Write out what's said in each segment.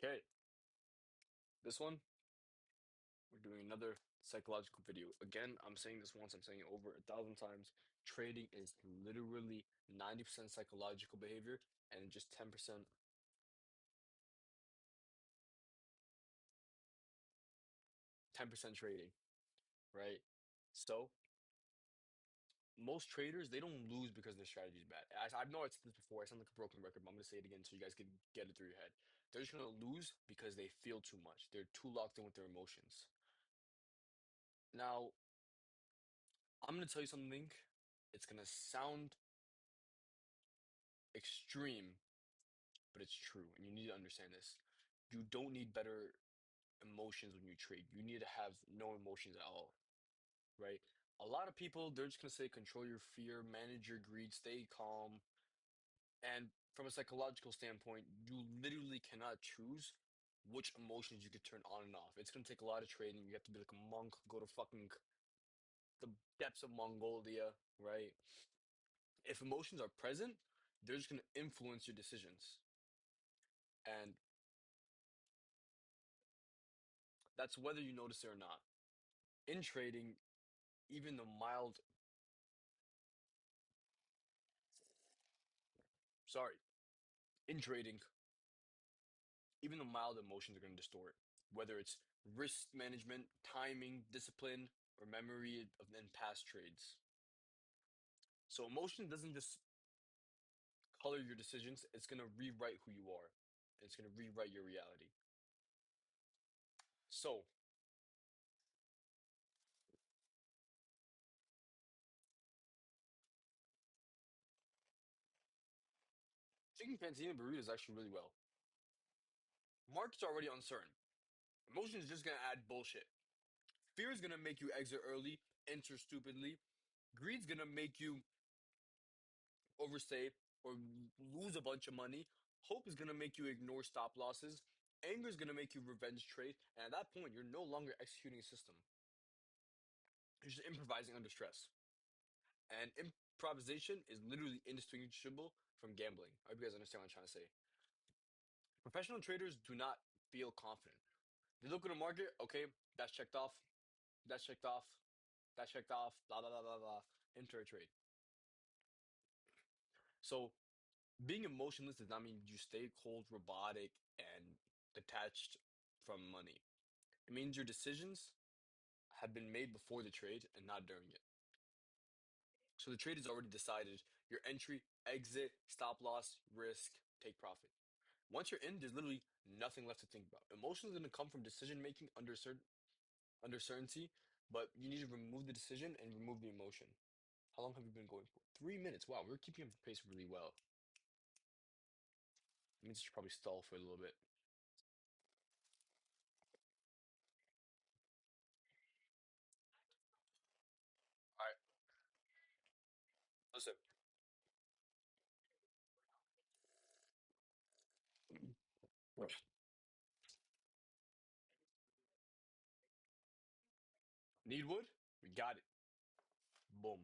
Okay, this one, we're doing another psychological video. Again, I'm saying this once, I'm saying it over 1,000 times. Trading is literally 90% psychological behavior and just 10% trading, right? So most traders, they don't lose because their strategy is bad. I know I said this before, I sound like a broken record, but I'm gonna say it again so you guys can get it through your head. They're just gonna lose because they feel too much. They're too locked in with their emotions. Now, I'm gonna tell you something. It's gonna sound extreme, but it's true, and you need to understand this. You don't need better emotions when you trade. You need to have no emotions at all, right? A lot of people, they're just gonna say control your fear, manage your greed, stay calm. And from a psychological standpoint, you literally cannot choose which emotions you could turn on and off. It's gonna take a lot of trading. You have to be like a monk, go to fucking the depths of Mongolia, right? If emotions are present, they're just gonna influence your decisions. And that's whether you notice it or not. In trading, even the mild, sorry, in trading, even the mild emotions are going to distort, whether it's risk management, timing, discipline, or memory of then past trades. So emotion doesn't just color your decisions, it's going to rewrite who you are. It's going to rewrite your reality. So, chicken pancini burritos actually really well. Market's already uncertain. Emotion is just going to add bullshit. Fear is going to make you exit early, enter stupidly. Greed's going to make you overstay or lose a bunch of money. Hope is going to make you ignore stop losses. Anger is going to make you revenge trade. And at that point, you're no longer executing a system. You're just improvising under stress. And improvisation is literally indistinguishable from gambling. I hope you guys understand what I'm trying to say. Professional traders do not feel confident. They look at the market, okay, that's checked off, that's checked off, that's checked off, blah, blah, blah, blah, blah. Enter a trade. So being emotionless does not mean you stay cold, robotic, and detached from money. It means your decisions have been made before the trade and not during it. So the trade is already decided. Your entry, exit, stop loss, risk, take profit. Once you're in, there's literally nothing left to think about. Emotions are going to come from decision making under certainty, but you need to remove the decision and remove the emotion. How long have you been going for? 3 minutes. Wow, we're keeping up the pace really well. It means you should probably stall for a little bit. All right, listen. Need wood? We got it. Boom.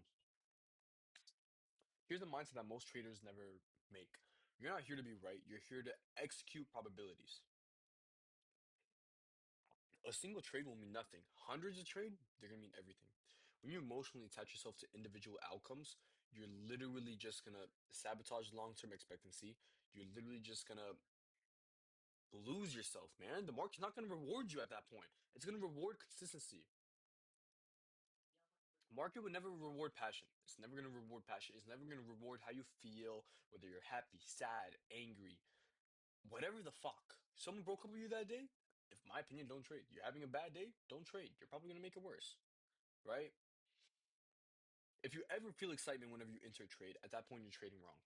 Here's the mindset that most traders never make. You're not here to be right. You're here to execute probabilities. A single trade will mean nothing. Hundreds of trade, they're gonna mean everything. When you emotionally attach yourself to individual outcomes, you're literally just gonna sabotage long-term expectancy. You're literally just gonna lose yourself, man. The market's not gonna reward you at that point. It's gonna reward consistency. Market would never reward passion. It's never gonna reward passion. It's never gonna reward how you feel, whether you're happy, sad, angry, whatever the fuck. Someone broke up with you that day? In my opinion, don't trade. You're having a bad day? Don't trade. You're probably gonna make it worse, right? If you ever feel excitement whenever you enter a trade, at that point you're trading wrong.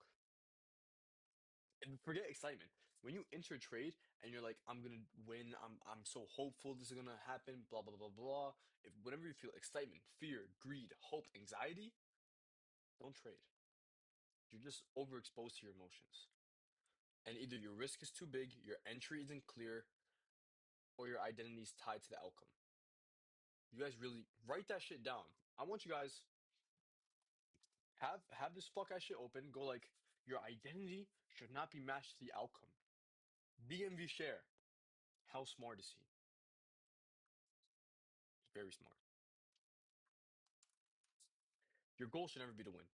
And forget excitement. When you enter a trade and you're like, I'm gonna win, I'm so hopeful this is gonna happen, blah blah blah blah. If whenever you feel excitement, fear, greed, hope, anxiety, don't trade. You're just overexposed to your emotions. And either your risk is too big, your entry isn't clear, or your identity is tied to the outcome. You guys really write that shit down. I want you guys have this fuck ass shit open. Go like your identity should not be matched to the outcome. DMV share. How smart is he? Very smart. Your goal should never be to win.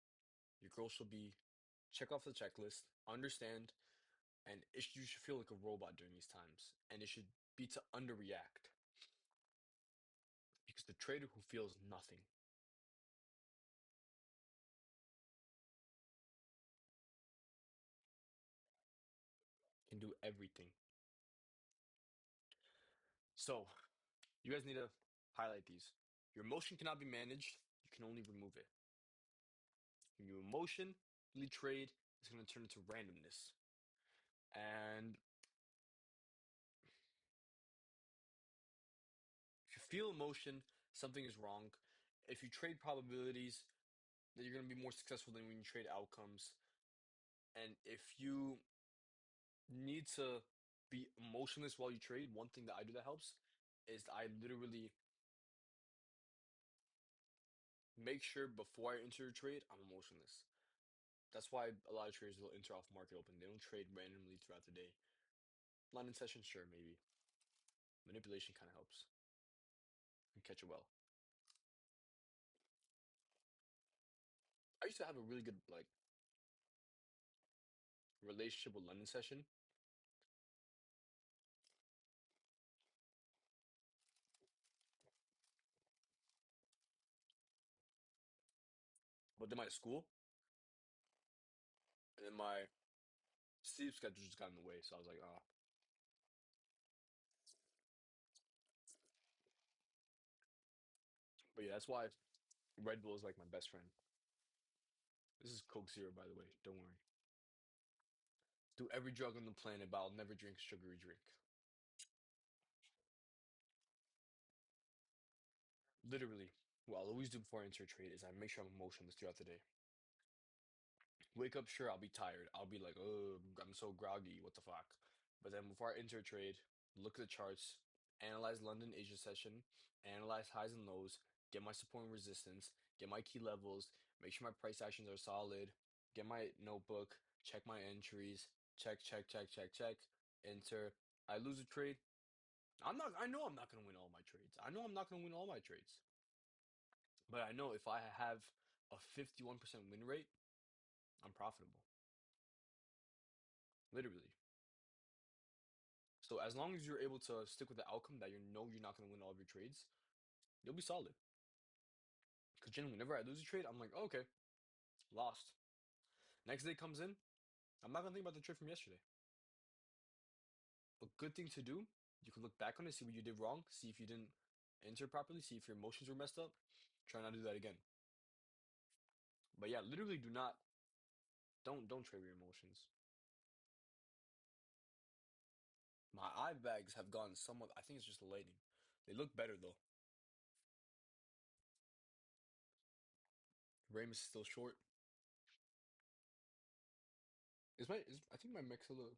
Your goal should be check off the checklist, understand, and you should feel like a robot during these times. And it should be to underreact. Because the trader who feels nothing can do everything. So, you guys need to highlight these. Your emotion cannot be managed, you can only remove it. When you emotionally trade, it's going to turn into randomness. And if you feel emotion, something is wrong. If you trade probabilities, then you're going to be more successful than when you trade outcomes. And if you need to be emotionless while you trade, one thing that I do that helps is I literally make sure before I enter a trade, I'm emotionless. That's why a lot of traders will enter off market open. They don't trade randomly throughout the day. London session, sure, maybe. Manipulation kind of helps. You catch it well. I used to have a really good relationship with London session, but then my school and then my sleep schedule just got in the way. So I was like, ah. But yeah, that's why Red Bull is like my best friend. This is Coke Zero, by the way. Don't worry. Do every drug on the planet, but I'll never drink a sugary drink. Literally, what I'll always do before I enter a trade is I make sure I'm emotionless throughout the day. Wake up, sure, I'll be tired. I'll be like, oh, I'm so groggy. What the fuck? But then before I enter a trade, look at the charts, analyze London Asia session, analyze highs and lows, get my support and resistance, get my key levels, make sure my price actions are solid, get my notebook, check my entries, check, enter. I lose a trade. I know I'm not gonna win all my trades. I know I'm not gonna win all my trades. But I know if I have a 51% win rate, I'm profitable. Literally. So as long as you're able to stick with the outcome that you know you're not going to win all of your trades, you'll be solid. Because generally, whenever I lose a trade, I'm like, oh, okay, lost. Next day comes in, I'm not going to think about the trade from yesterday. A good thing to do, you can look back on it, see what you did wrong, see if you didn't enter properly, see if your emotions were messed up. Try not to do that again. But yeah, literally don't trade your emotions. My eye bags have gone somewhat, I think it's just the lighting. They look better though. Rame is still short. I think my mix a little.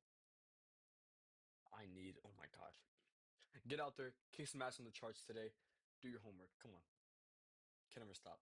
Oh my God. Get out there, kick some ass on the charts today. Do your homework. Come on. Can never stop.